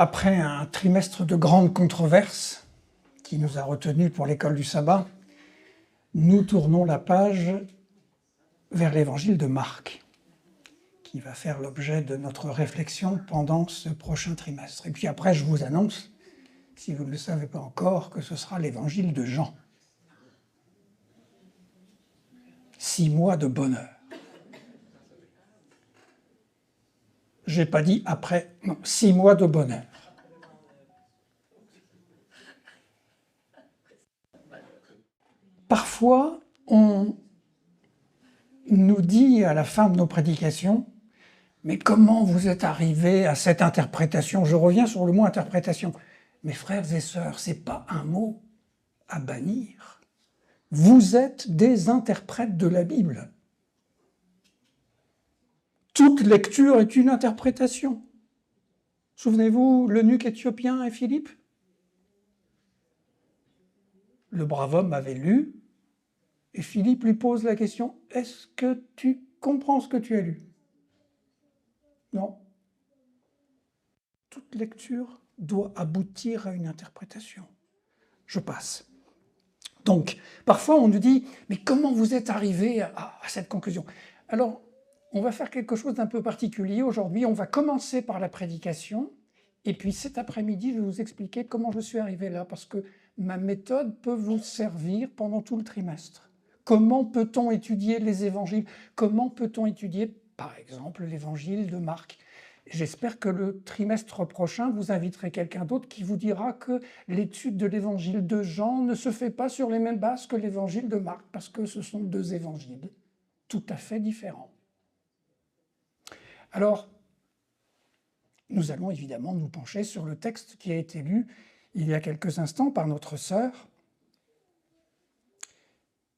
Après un trimestre de grandes controverses qui nous a retenus pour l'école du sabbat, nous tournons la page vers l'évangile de Marc, qui va faire l'objet de notre réflexion pendant ce prochain trimestre. Et puis après, je vous annonce, si vous ne le savez pas encore, que ce sera l'évangile de Jean. 6 mois de bonheur. J'ai pas dit après, non, 6 mois de bonheur. Parfois, on nous dit à la fin de nos prédications, mais comment vous êtes arrivés à cette interprétation? Je reviens sur le mot interprétation. Mes frères et sœurs, c'est pas un mot à bannir. Vous êtes des interprètes de la Bible. Toute lecture est une interprétation. Souvenez-vous, l'eunuque éthiopien et Philippe? Le brave homme avait lu, et Philippe lui pose la question, est-ce que tu comprends ce que tu as lu? Non. Toute lecture doit aboutir à une interprétation. Je passe. Donc, parfois on nous dit, mais comment vous êtes arrivé à cette conclusion? Alors, on va faire quelque chose d'un peu particulier aujourd'hui. On va commencer par la prédication, et puis cet après-midi, je vais vous expliquer comment je suis arrivé là, parce que ma méthode peut vous servir pendant tout le trimestre. Comment peut-on étudier les évangiles? Comment peut-on étudier, par exemple, l'évangile de Marc? J'espère que le trimestre prochain, vous inviterez quelqu'un d'autre qui vous dira que l'étude de l'évangile de Jean ne se fait pas sur les mêmes bases que l'évangile de Marc, parce que ce sont 2 évangiles tout à fait différents. Alors, nous allons évidemment nous pencher sur le texte qui a été lu il y a quelques instants par notre sœur.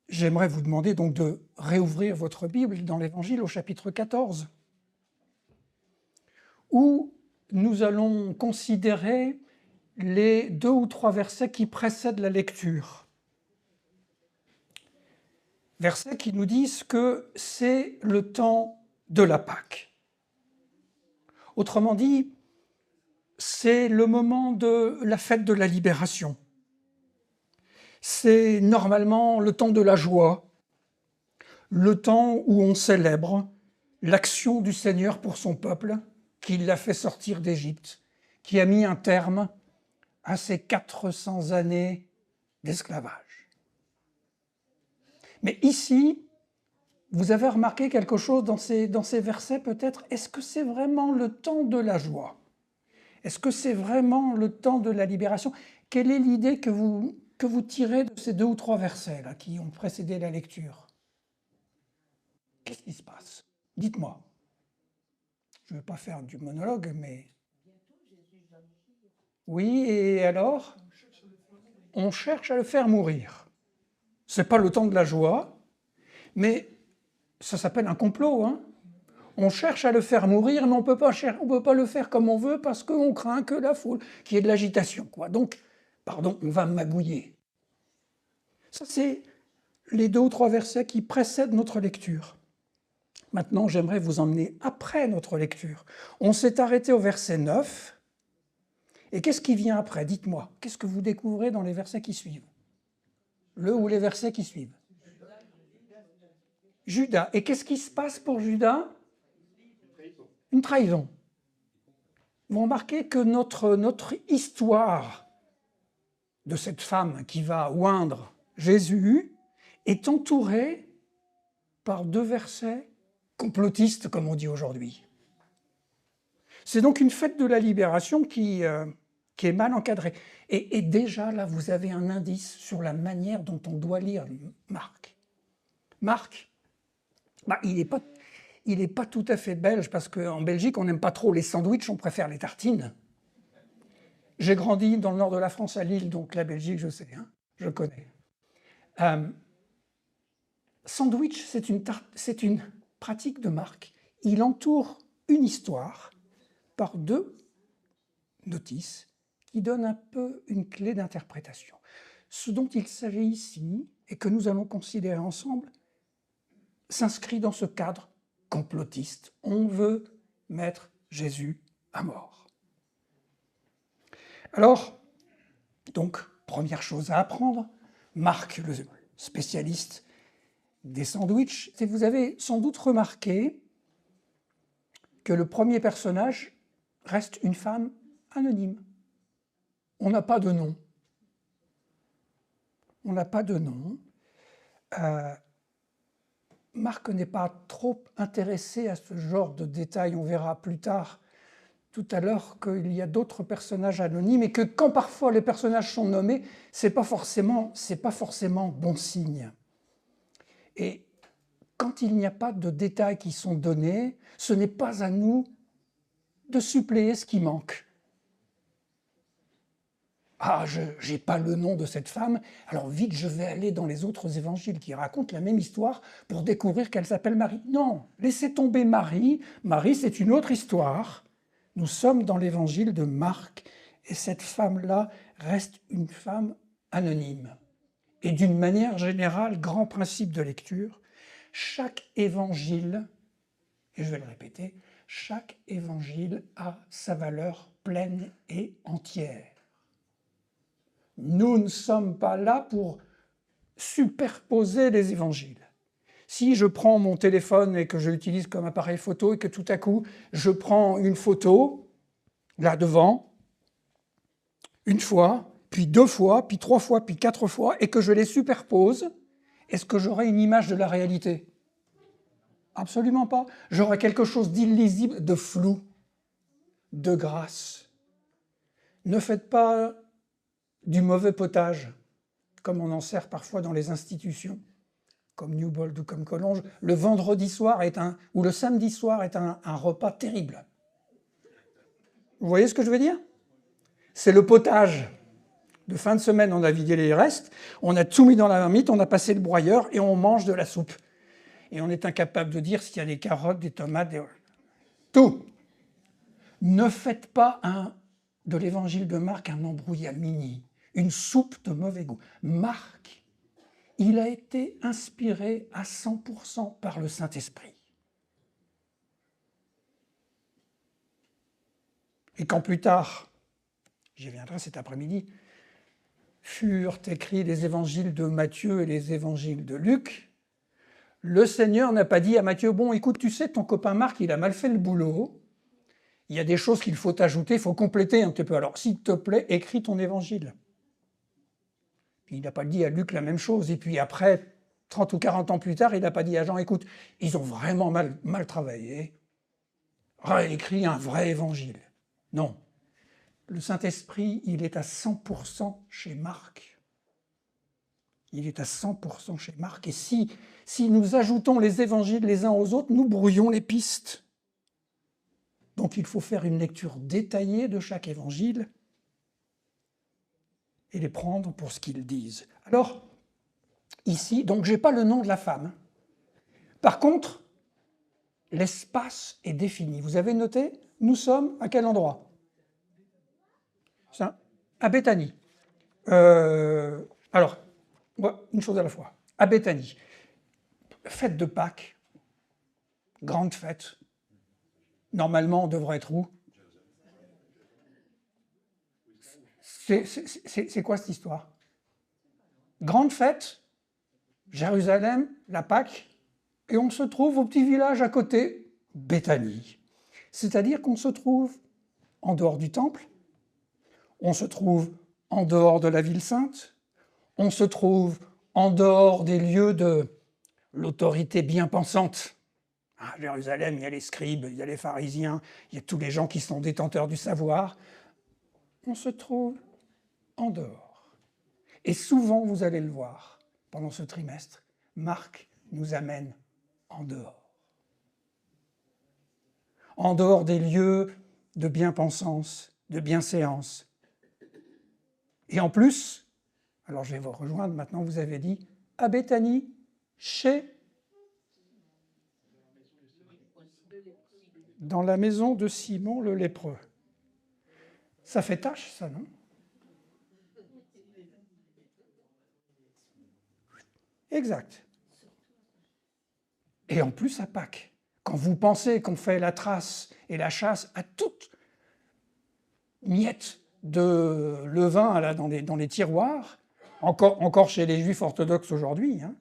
J'aimerais vous demander donc de réouvrir votre Bible dans l'Évangile au chapitre 14, où nous allons considérer les 2 ou 3 versets qui précèdent la lecture. Versets qui nous disent que c'est le temps de la Pâque. Autrement dit, c'est le moment de la fête de la libération. C'est normalement le temps de la joie, le temps où on célèbre l'action du Seigneur pour son peuple, qui l'a fait sortir d'Égypte, qui a mis un terme à ces 400 années d'esclavage. Mais ici, vous avez remarqué quelque chose dans ces versets peut-être. Est-ce que c'est vraiment le temps de la joie? Est-ce que c'est vraiment le temps de la libération? Quelle est l'idée que vous tirez de ces 2 ou 3 versets là, qui ont précédé la lecture? Qu'est-ce qui se passe? Dites-moi. Je ne veux pas faire du monologue, mais... Oui, et alors? On cherche à le faire mourir. Ce n'est pas le temps de la joie, mais ça s'appelle un complot, hein? On cherche à le faire mourir, mais on peut pas le faire comme on veut parce qu'on craint que la foule, qu'il y ait de l'agitation, quoi. Donc, pardon, on va magouiller. Ça, c'est les 2 ou 3 versets qui précèdent notre lecture. Maintenant, j'aimerais vous emmener après notre lecture. On s'est arrêté au verset 9. Et qu'est-ce qui vient après? Dites-moi, qu'est-ce que vous découvrez dans les versets qui suivent? Le ou les versets qui suivent? Judas. Et qu'est-ce qui se passe pour Judas? Une trahison. Vous remarquez que notre histoire de cette femme qui va oindre Jésus est entourée par 2 versets complotistes, comme on dit aujourd'hui. C'est donc une fête de la libération qui est mal encadrée. Et déjà, là, vous avez un indice sur la manière dont on doit lire Marc. Marc, il n'est pas tout à fait belge, parce qu'en Belgique, on n'aime pas trop les sandwichs, on préfère les tartines. J'ai grandi dans le nord de la France, à Lille, donc la Belgique, je sais, hein, je connais. Sandwich, c'est une pratique de Marc. Il entoure une histoire par 2 notices qui donnent un peu une clé d'interprétation. Ce dont il s'agit ici, et que nous allons considérer ensemble, s'inscrit dans ce cadre complotiste. On veut mettre Jésus à mort. Alors, donc, première chose à apprendre, Marc, le spécialiste des sandwichs, et vous avez sans doute remarqué que le premier personnage reste une femme anonyme. On n'a pas de nom. On n'a pas de nom. Marc n'est pas trop intéressé à ce genre de détails. On verra plus tard, tout à l'heure, qu'il y a d'autres personnages anonymes et que quand parfois les personnages sont nommés, c'est pas forcément bon signe. Et quand il n'y a pas de détails qui sont donnés, ce n'est pas à nous de suppléer ce qui manque. Ah, je n'ai pas le nom de cette femme, alors vite je vais aller dans les autres évangiles qui racontent la même histoire pour découvrir qu'elle s'appelle Marie. Non, laissez tomber Marie. Marie, c'est une autre histoire. Nous sommes dans l'évangile de Marc et cette femme-là reste une femme anonyme. Et d'une manière générale, grand principe de lecture, chaque évangile, et je vais le répéter, chaque évangile a sa valeur pleine et entière. Nous ne sommes pas là pour superposer les évangiles. Si je prends mon téléphone et que je l'utilise comme appareil photo et que tout à coup je prends une photo, là devant, une fois, puis 2 fois, puis 3 fois, puis 4 fois, et que je les superpose, est-ce que j'aurai une image de la réalité? Absolument pas. J'aurai quelque chose d'illisible, de flou, de grâce. Ne faites pas du mauvais potage, comme on en sert parfois dans les institutions, comme Newbold ou comme Collonges. Le vendredi soir ou le samedi soir est un repas terrible. Vous voyez ce que je veux dire? C'est le potage. De fin de semaine, on a vidé les restes, on a tout mis dans la marmite, on a passé le broyeur et on mange de la soupe. Et on est incapable de dire s'il y a des carottes, des tomates, tout. Ne faites pas de l'évangile de Marc un embrouillamini, une soupe de mauvais goût. Marc, il a été inspiré à 100% par le Saint-Esprit. Et quand plus tard, j'y reviendrai cet après-midi, furent écrits les évangiles de Matthieu et les évangiles de Luc, le Seigneur n'a pas dit à Matthieu, bon, écoute, tu sais, ton copain Marc, il a mal fait le boulot, il y a des choses qu'il faut ajouter, il faut compléter un petit peu. Alors, s'il te plaît, écris ton évangile. Puis, il n'a pas dit à Luc la même chose. Et puis après, 30 ou 40 ans plus tard, il n'a pas dit à Jean, écoute, ils ont vraiment mal travaillé, réécrit un vrai évangile. Non. Le Saint-Esprit, il est à 100% chez Marc. Il est à 100% chez Marc. Et si nous ajoutons les évangiles les uns aux autres, nous brouillons les pistes. Donc il faut faire une lecture détaillée de chaque évangile et les prendre pour ce qu'ils disent. Alors, ici, donc je n'ai pas le nom de la femme. Par contre, l'espace est défini. Vous avez noté, nous sommes à quel endroit? À Béthanie. Alors, une chose à la fois. À Béthanie, fête de Pâques, grande fête. Normalement, on devrait être où? C'est quoi cette histoire? Grande fête, Jérusalem, la Pâques, et on se trouve au petit village à côté, Béthanie. C'est-à-dire qu'on se trouve en dehors du temple, on se trouve en dehors de la ville sainte, on se trouve en dehors des lieux de l'autorité bien pensante. À Jérusalem, il y a les scribes, il y a les pharisiens, il y a tous les gens qui sont détenteurs du savoir. On se trouve en dehors. Et souvent, vous allez le voir, pendant ce trimestre, Marc nous amène en dehors. En dehors des lieux de bien-pensance, de bienséance. Et en plus, alors je vais vous rejoindre, maintenant vous avez dit, à Béthanie, dans la maison de Simon le lépreux. Ça fait tâche, ça, non? Exact. Et en plus à Pâques, quand vous pensez qu'on fait la trace et la chasse à toute miette de levain là, dans les tiroirs, encore chez les juifs orthodoxes aujourd'hui. Hein.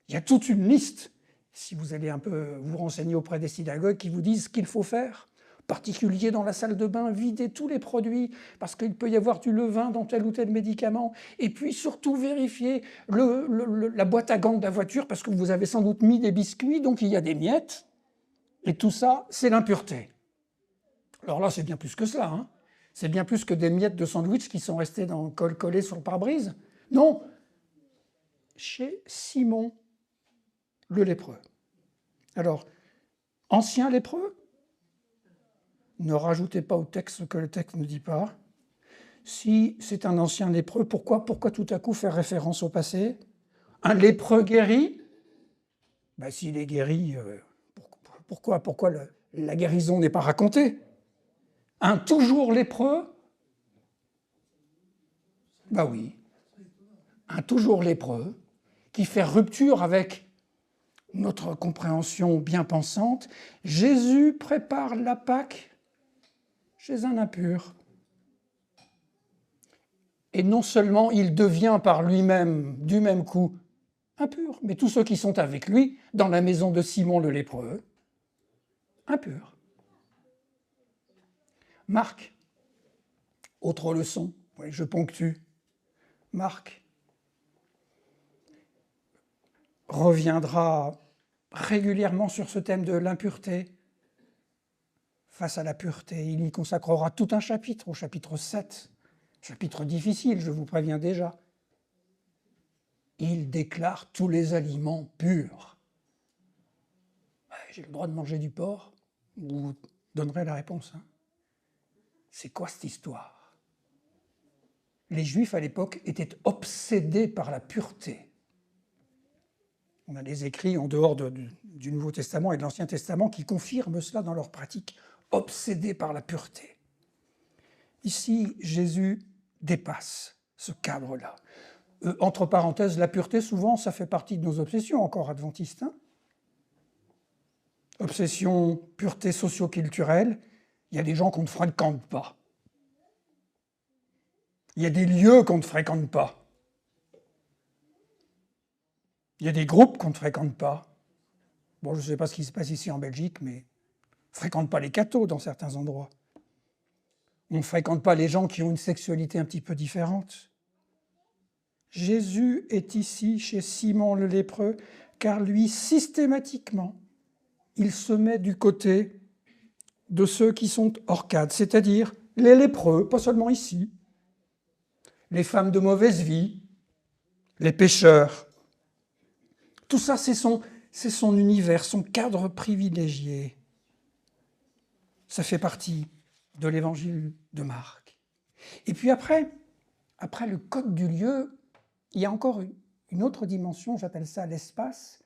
Il y a toute une liste, si vous allez un peu vous renseigner auprès des synagogues, qui vous disent ce qu'il faut faire. En particulier dans la salle de bain, vider tous les produits, parce qu'il peut y avoir du levain dans tel ou tel médicament. Et puis surtout vérifier la boîte à gants de la voiture, parce que vous avez sans doute mis des biscuits, donc il y a des miettes. Et tout ça, c'est l'impureté. Alors là, c'est bien plus que cela. Hein. C'est bien plus que des miettes de sandwich qui sont restées collées sur le pare-brise. Non, chez Simon le lépreux. Alors, ancien lépreux, ne rajoutez pas au texte ce que le texte ne dit pas. Si c'est un ancien lépreux, pourquoi tout à coup faire référence au passé? Un lépreux guéri? Ben, s'il est guéri, pourquoi la guérison n'est pas racontée? Un toujours lépreux? Ben oui, un toujours lépreux qui fait rupture avec notre compréhension bien pensante. Jésus prépare la Pâque chez un impur. Et non seulement il devient par lui-même, du même coup, impur, mais tous ceux qui sont avec lui, dans la maison de Simon le lépreux, impurs. Marc, autre leçon, oui, je ponctue. Marc reviendra régulièrement sur ce thème de l'impureté face à la pureté. Il y consacrera tout un chapitre, au chapitre 7, chapitre difficile, je vous préviens déjà. Il déclare tous les aliments purs. J'ai le droit de manger du porc? Vous donnerez la réponse. Hein. C'est quoi cette histoire? Les Juifs à l'époque étaient obsédés par la pureté. On a des écrits en dehors du Nouveau Testament et de l'Ancien Testament qui confirment cela dans leur pratique, obsédés par la pureté. Ici, Jésus dépasse ce cadre-là. Entre parenthèses, la pureté, souvent, ça fait partie de nos obsessions, encore adventistes. Hein. Obsession, pureté socio-culturelle, il y a des gens qu'on ne fréquente pas. Il y a des lieux qu'on ne fréquente pas. Il y a des groupes qu'on ne fréquente pas. Bon, je ne sais pas ce qui se passe ici en Belgique, mais on ne fréquente pas les cathos dans certains endroits. On ne fréquente pas les gens qui ont une sexualité un petit peu différente. Jésus est ici chez Simon le lépreux, car lui, systématiquement, il se met du côté de ceux qui sont hors cadre, c'est-à-dire les lépreux, pas seulement ici, les femmes de mauvaise vie, les pécheurs. Tout ça, c'est son univers, son cadre privilégié. Ça fait partie de l'évangile de Marc. Et puis après le code du lieu, il y a encore une autre dimension, j'appelle ça l'espace.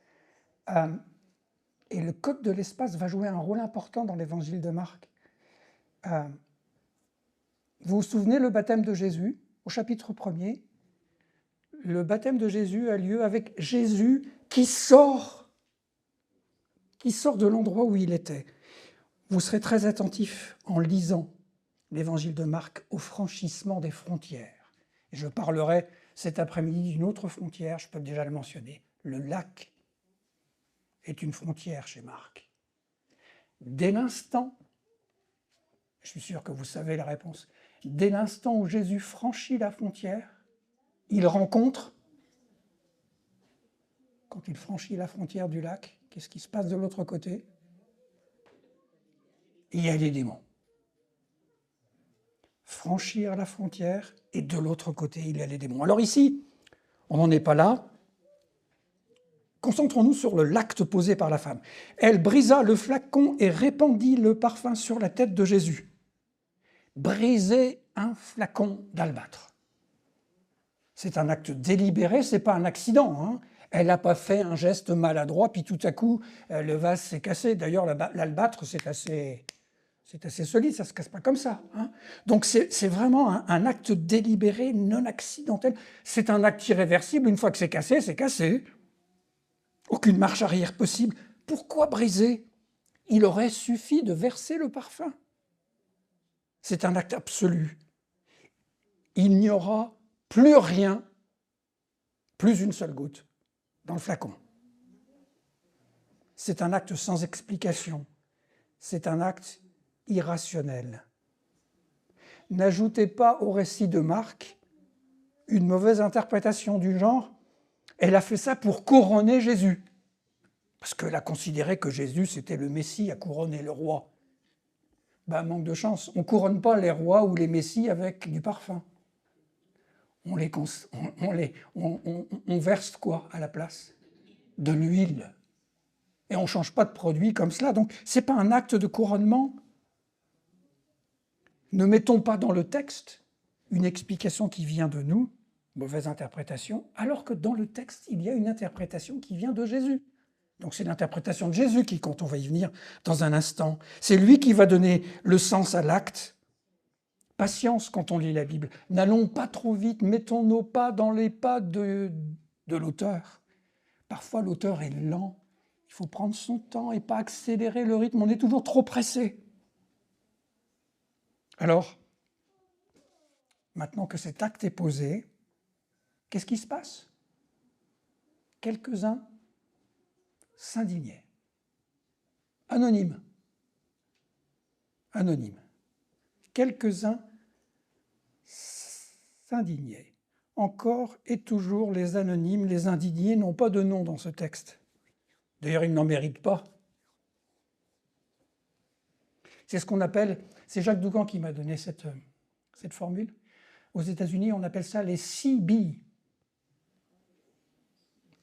Et le code de l'espace va jouer un rôle important dans l'évangile de Marc. Vous vous souvenez le baptême de Jésus, au chapitre 1er? Le baptême de Jésus a lieu avec Jésus qui sort de l'endroit où il était. Vous serez très attentifs en lisant l'évangile de Marc au franchissement des frontières. Et je parlerai cet après-midi d'une autre frontière, je peux déjà le mentionner. Le lac est une frontière chez Marc. Dès l'instant, je suis sûr que vous savez la réponse, dès l'instant où Jésus franchit la frontière, il rencontre, quand il franchit la frontière du lac, qu'est-ce qui se passe de l'autre côté? Il y a les démons. Franchir la frontière, et de l'autre côté, il y a les démons. Alors ici, on n'en est pas là. Concentrons-nous sur l'acte posé par la femme. Elle brisa le flacon et répandit le parfum sur la tête de Jésus. Briser un flacon d'albâtre. C'est un acte délibéré, ce n'est pas un accident. Hein. Elle n'a pas fait un geste maladroit, puis tout à coup, le vase s'est cassé. D'ailleurs, l'albâtre, c'est assez solide, ça ne se casse pas comme ça. Hein. Donc c'est vraiment un acte délibéré, non accidentel. C'est un acte irréversible, une fois que c'est cassé, c'est cassé. Aucune marche arrière possible. Pourquoi briser? Il aurait suffi de verser le parfum. C'est un acte absolu. il n'y aura plus rien, plus une seule goutte, dans le flacon. C'est un acte sans explication, c'est un acte irrationnel. N'ajoutez pas au récit de Marc une mauvaise interprétation du genre « elle a fait ça pour couronner Jésus ». Parce qu'elle a considéré que Jésus, c'était le Messie à couronner le roi. Ben, manque de chance, on ne couronne pas les rois ou les messies avec du parfum. On verse quoi à la place? De l'huile. Et on ne change pas de produit comme cela. Donc, ce n'est pas un acte de couronnement. Ne mettons pas dans le texte une explication qui vient de nous, mauvaise interprétation, alors que dans le texte, il y a une interprétation qui vient de Jésus. Donc c'est l'interprétation de Jésus qui compte, on va y venir dans un instant. C'est lui qui va donner le sens à l'acte. Patience quand on lit la Bible. N'allons pas trop vite, mettons nos pas dans les pas de l'auteur. Parfois l'auteur est lent, il faut prendre son temps et pas accélérer le rythme, on est toujours trop pressé. Alors, maintenant que cet acte est posé, qu'est-ce qui se passe? Quelques-uns s'indignaient. Anonyme. Quelques-uns s'indignaient. Encore et toujours, les anonymes, les indignés n'ont pas de nom dans ce texte. D'ailleurs, ils n'en méritent pas. C'est ce qu'on appelle, c'est Jacques Dougan qui m'a donné cette formule. Aux États-Unis, on appelle ça les CB,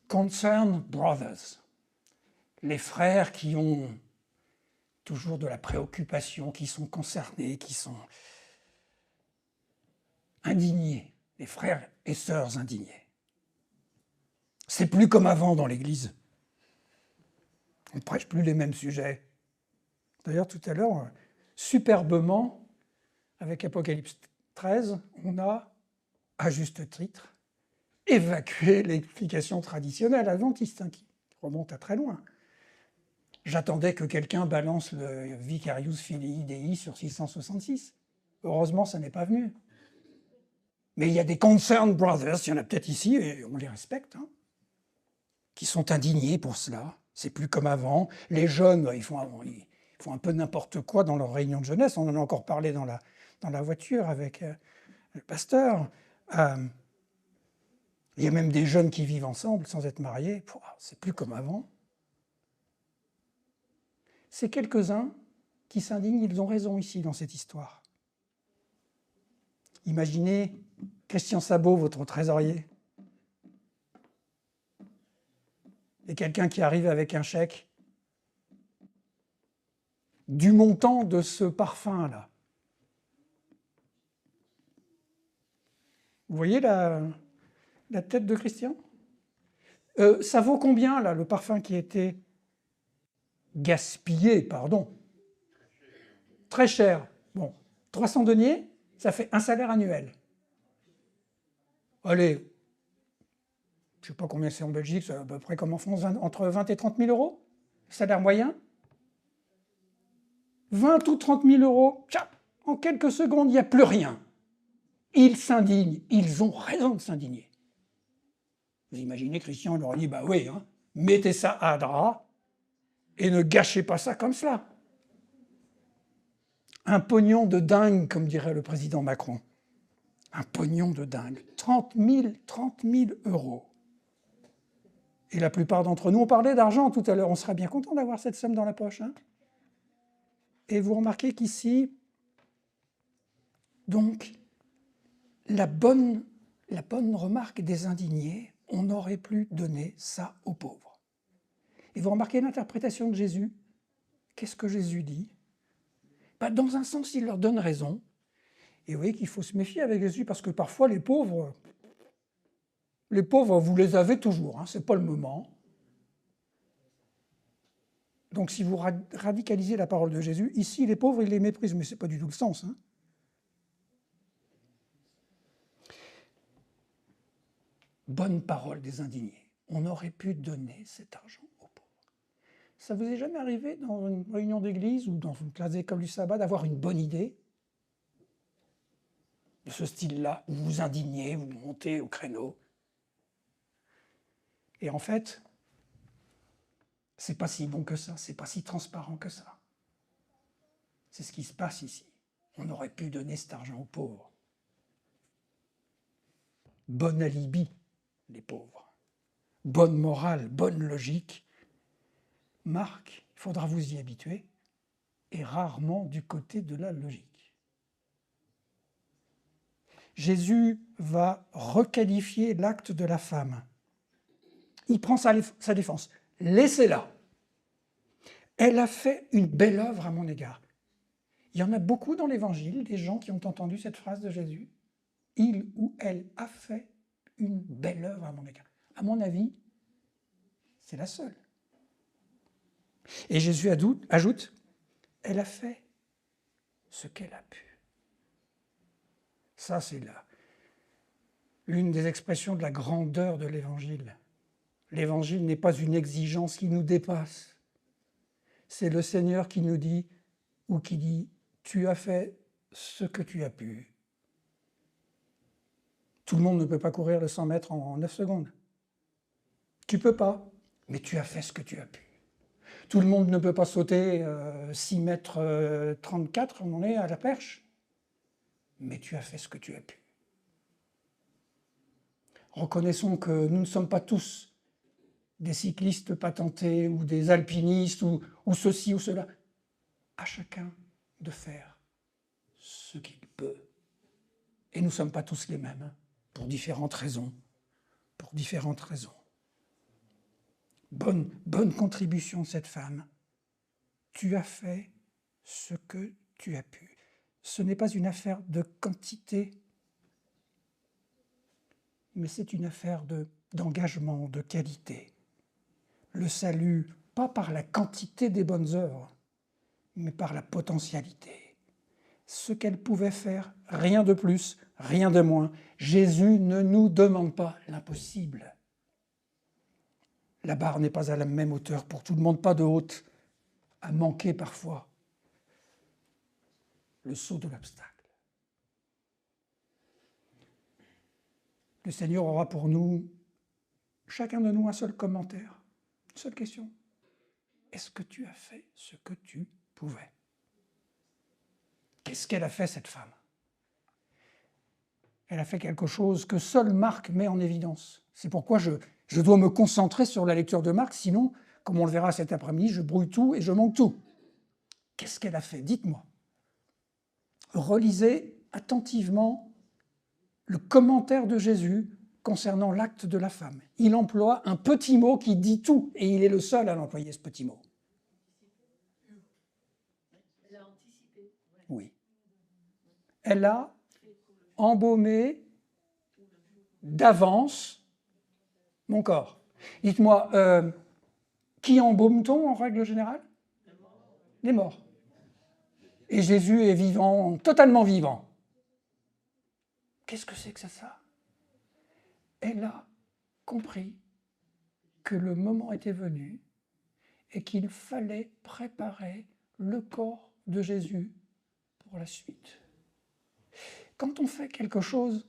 Concerned Brothers. Les frères qui ont toujours de la préoccupation, qui sont concernés, qui sont indignés. Les frères et sœurs indignés. C'est plus comme avant dans l'Église. On ne prêche plus les mêmes sujets. D'ailleurs, tout à l'heure, superbement, avec Apocalypse 13, on a, à juste titre, évacué l'explication traditionnelle adventiste, qui remonte à très loin. J'attendais que quelqu'un balance le Vicarius Filii Dei sur 666. Heureusement, ça n'est pas venu. Mais il y a des Concerned Brothers, il y en a peut-être ici, et on les respecte, qui sont indignés pour cela. C'est plus comme avant. Les jeunes, ils font un peu n'importe quoi dans leur réunion de jeunesse. On en a encore parlé dans la voiture avec le pasteur. Il y a même des jeunes qui vivent ensemble sans être mariés. C'est plus comme avant. Ces quelques-uns qui s'indignent, ils ont raison ici dans cette histoire. Imaginez Christian Sabot, votre trésorier, et quelqu'un qui arrive avec un chèque du montant de ce parfum-là. Vous voyez la tête de Christian? Ça vaut combien, là, le parfum qui a été gaspillé, pardon? Très cher. Bon, 300 deniers, ça fait un salaire annuel. Allez, je ne sais pas combien c'est en Belgique, c'est à peu près comme en France, entre 20 et 30 000 euros, salaire moyen. 20 ou 30 000 euros, tchap, en quelques secondes, il n'y a plus rien. Ils s'indignent, ils ont raison de s'indigner. Vous imaginez, Christian leur dit, bah oui, mettez ça à drap et ne gâchez pas ça comme cela. Un pognon de dingue, comme dirait le président Macron. Un pognon de dingue. 30 000 euros. Et la plupart d'entre nous, on parlait d'argent tout à l'heure, on serait bien content d'avoir cette somme dans la poche. Et vous remarquez qu'ici, donc, la bonne remarque des indignés, on n'aurait plus donné ça aux pauvres. Et vous remarquez l'interprétation de Jésus. Qu'est-ce que Jésus dit? Dans un sens, il leur donne raison. Et vous voyez qu'il faut se méfier avec Jésus, parce que parfois les pauvres, vous les avez toujours, ce n'est pas le moment. Donc si vous radicalisez la parole de Jésus, ici les pauvres, ils les méprisent, mais ce n'est pas du tout le sens. Bonne parole des indignés. On aurait pu donner cet argent aux pauvres. Ça vous est jamais arrivé dans une réunion d'église ou dans une classe d'école du sabbat d'avoir une bonne idée? de ce style-là, où vous vous indignez, vous montez au créneau. Et en fait, c'est pas si bon que ça, c'est pas si transparent que ça. C'est ce qui se passe ici. On aurait pu donner cet argent aux pauvres. Bon alibi, les pauvres. Bonne morale, bonne logique. Marc, il faudra vous y habituer, est rarement du côté de la logique. Jésus va requalifier l'acte de la femme. Il prend sa défense. Laissez-la. Elle a fait une belle œuvre à mon égard. Il y en a beaucoup dans l'Évangile, des gens qui ont entendu cette phrase de Jésus. Il ou elle a fait une belle œuvre à mon égard. À mon avis, c'est la seule. Et Jésus ajoute, elle a fait ce qu'elle a pu. Ça, c'est l'une des expressions de la grandeur de l'Évangile. L'Évangile n'est pas une exigence qui nous dépasse. C'est le Seigneur qui nous dit, ou qui dit, tu as fait ce que tu as pu. Tout le monde ne peut pas courir le 100 mètres en 9 secondes. Tu peux pas, mais tu as fait ce que tu as pu. Tout le monde ne peut pas sauter 6 mètres 34, on en est à la perche, mais tu as fait ce que tu as pu. Reconnaissons que nous ne sommes pas tous des cyclistes patentés ou des alpinistes ou ceci ou cela. À chacun de faire ce qu'il peut. Et nous ne sommes pas tous les mêmes, pour différentes raisons. Pour différentes raisons. Bonne contribution de cette femme. Tu as fait ce que tu as pu. Ce n'est pas une affaire de quantité, mais c'est une affaire d'engagement, de qualité. Le salut, pas par la quantité des bonnes œuvres, mais par la potentialité. Ce qu'elle pouvait faire, rien de plus, rien de moins. Jésus ne nous demande pas l'impossible. La barre n'est pas à la même hauteur pour tout le monde, pas de haute, à manquer parfois le saut de l'obstacle. Le Seigneur aura pour nous, chacun de nous, un seul commentaire, une seule question. Est-ce que tu as fait ce que tu pouvais ? Qu'est-ce qu'elle a fait, cette femme ? Elle a fait quelque chose que seul Marc met en évidence. C'est pourquoi je dois me concentrer sur la lecture de Marc, sinon, comme on le verra cet après-midi, je brouille tout et je manque tout. Qu'est-ce qu'elle a fait ? Dites-moi. Relisez attentivement le commentaire de Jésus concernant l'acte de la femme. Il emploie un petit mot qui dit tout, et il est le seul à l'employer, ce petit mot. Elle a anticipé. Oui. Elle a embaumé d'avance mon corps. Dites-moi, qui embaume-t-on en règle générale ? Les morts. Et Jésus est vivant, totalement vivant. Qu'est-ce que c'est que ça ? Elle a compris que le moment était venu et qu'il fallait préparer le corps de Jésus pour la suite. Quand on fait quelque chose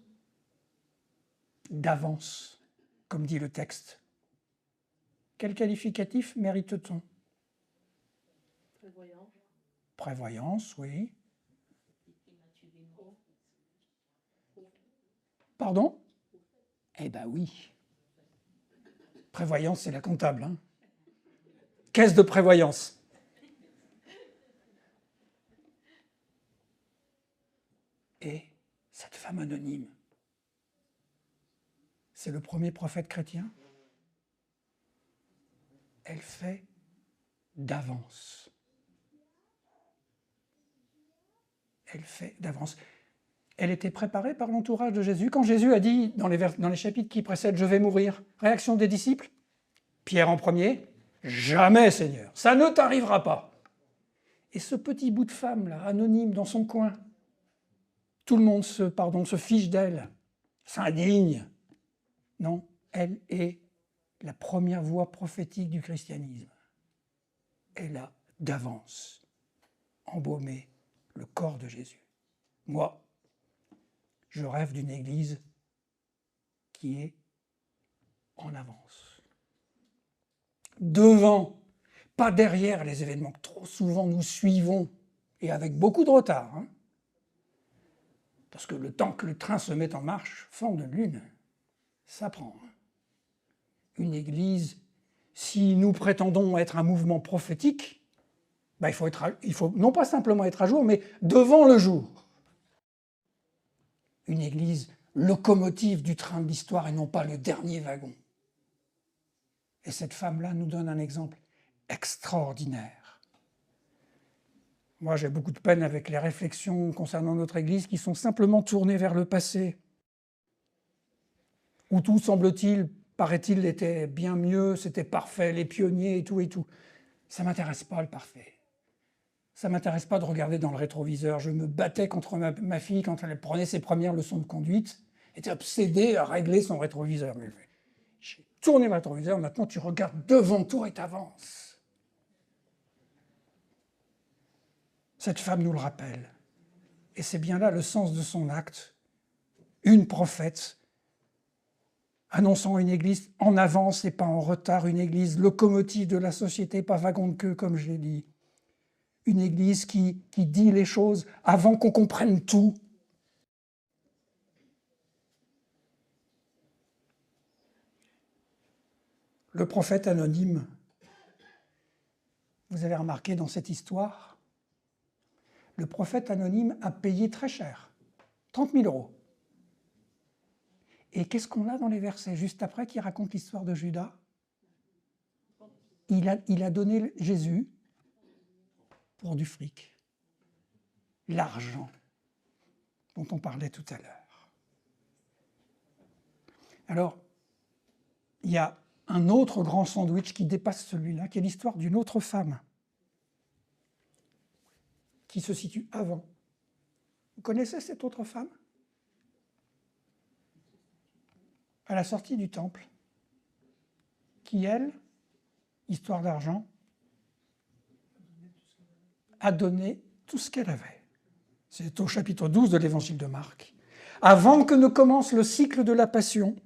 d'avance, comme dit le texte, quel qualificatif mérite-t-on ? Prévoyance. Prévoyance, oui. Pardon ? Eh bien oui. Prévoyance, c'est la comptable. Hein. Caisse de prévoyance. Et cette femme anonyme, c'est le premier prophète chrétien. Elle fait d'avance. Elle fait d'avance. Elle était préparée par l'entourage de Jésus. Quand Jésus a dit dans les chapitres qui précèdent « Je vais mourir », réaction des disciples, Pierre en premier, « Jamais, Seigneur, ça ne t'arrivera pas ». Et ce petit bout de femme-là, anonyme dans son coin, tout le monde se fiche d'elle, s'indigne. Non, elle est la première voix prophétique du christianisme. Elle a d'avance embaumé le corps de Jésus. Moi, Je rêve d'une Église qui est en avance. Devant, pas derrière les événements que trop souvent nous suivons, et avec beaucoup de retard. Parce que le temps que le train se met en marche, forme de lune, ça prend. Une Église, si nous prétendons être un mouvement prophétique, il faut non pas simplement être à jour, mais devant le jour. Une Église locomotive du train de l'histoire et non pas le dernier wagon. Et cette femme-là nous donne un exemple extraordinaire. Moi, j'ai beaucoup de peine avec les réflexions concernant notre Église qui sont simplement tournées vers le passé, où tout, semble-t-il, paraît-il, était bien mieux, c'était parfait, les pionniers et tout et tout. Ça ne m'intéresse pas, le parfait. Ça ne m'intéresse pas de regarder dans le rétroviseur. Je me battais contre ma fille quand elle prenait ses premières leçons de conduite, était obsédée à régler son rétroviseur. J'ai tourné le rétroviseur, maintenant tu regardes devant toi et t'avances. Cette femme nous le rappelle. Et c'est bien là le sens de son acte. Une prophète annonçant une Église en avance et pas en retard, une Église locomotive de la société, pas wagon de queue comme je l'ai dit. Une Église qui dit les choses avant qu'on comprenne tout. Le prophète anonyme, vous avez remarqué dans cette histoire, le prophète anonyme a payé très cher, 30 000 €. Et qu'est-ce qu'on a dans les versets juste après qui racontent l'histoire de Judas? Il a donné Jésus pour du fric, l'argent dont on parlait tout à l'heure. Alors, il y a un autre grand sandwich qui dépasse celui-là, qui est l'histoire d'une autre femme qui se situe avant. Vous connaissez cette autre femme? À la sortie du temple, qui, elle, histoire d'argent, a donné tout ce qu'elle avait. C'est au chapitre 12 de l'évangile de Marc. Avant que ne commence le cycle de la passion,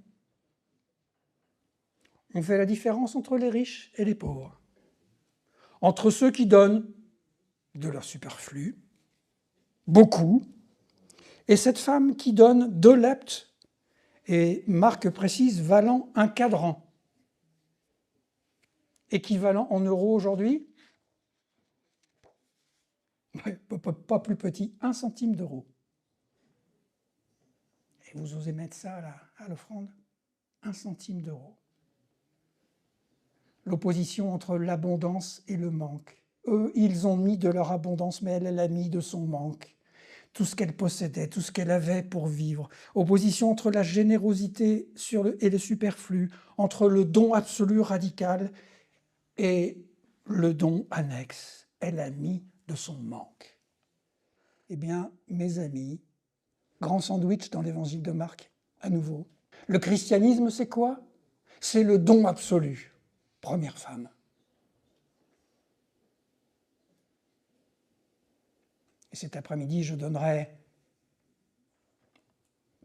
on fait la différence entre les riches et les pauvres, entre ceux qui donnent de leur superflu, beaucoup, et cette femme qui donne 2 leptes, et Marc précise, valant un cadran, équivalent en euros aujourd'hui, pas plus petit, 1 centime d'euro. Et vous osez mettre ça à l'offrande? 1 centime d'euro. L'opposition entre l'abondance et le manque. Eux, ils ont mis de leur abondance, mais elle a mis de son manque. Tout ce qu'elle possédait, tout ce qu'elle avait pour vivre. Opposition entre la générosité et le superflu, entre le don absolu radical et le don annexe. Elle a mis de son manque. Eh bien, mes amis, grand sandwich dans l'évangile de Marc, à nouveau. Le christianisme, c'est quoi? C'est le don absolu. Première femme. Et cet après-midi, je donnerai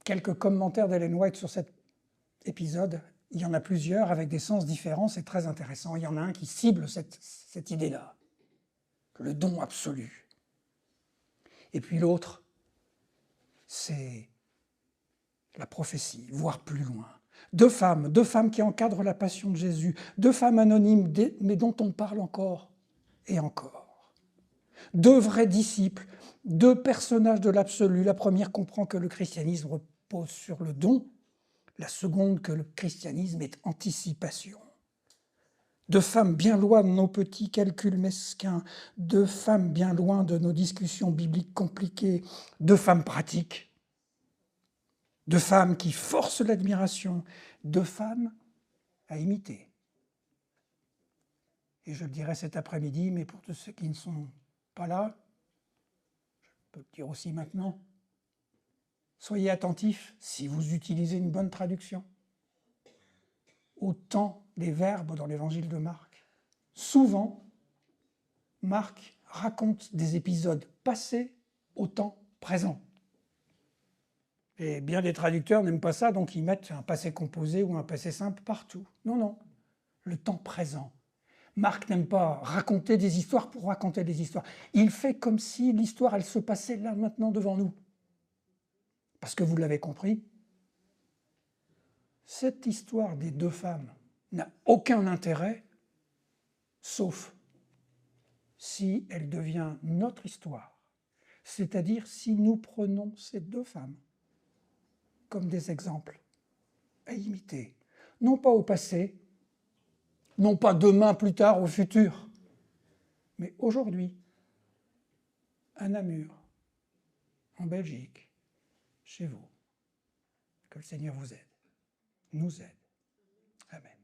quelques commentaires d'Ellen White sur cet épisode. Il y en a plusieurs avec des sens différents, c'est très intéressant. Il y en a un qui cible cette idée-là, le don absolu. Et puis l'autre, c'est la prophétie, voire plus loin. 2 femmes qui encadrent la passion de Jésus, 2 femmes anonymes, mais dont on parle encore et encore. 2 vrais disciples, 2 personnages de l'absolu. La première comprend que le christianisme repose sur le don, la seconde que le christianisme est anticipation. 2 femmes bien loin de nos petits calculs mesquins, 2 femmes bien loin de nos discussions bibliques compliquées, 2 femmes pratiques, 2 femmes qui forcent l'admiration, 2 femmes à imiter. Et je le dirai cet après-midi, mais pour tous ceux qui ne sont pas là, je peux le dire aussi maintenant, soyez attentifs si vous utilisez une bonne traduction au temps des verbes dans l'évangile de Marc. Souvent, Marc raconte des épisodes passés au temps présent. Et bien des traducteurs n'aiment pas ça, donc ils mettent un passé composé ou un passé simple partout. Non, non, le temps présent. Marc n'aime pas raconter des histoires pour raconter des histoires. Il fait comme si l'histoire, elle se passait là, maintenant, devant nous. Parce que vous l'avez compris, cette histoire des deux femmes n'a aucun intérêt, sauf si elle devient notre histoire. C'est-à-dire si nous prenons ces deux femmes comme des exemples à imiter. Non pas au passé, non pas demain, plus tard, au futur, mais aujourd'hui, à Namur, en Belgique, chez vous. Que le Seigneur vous aide, nous aide. Amen.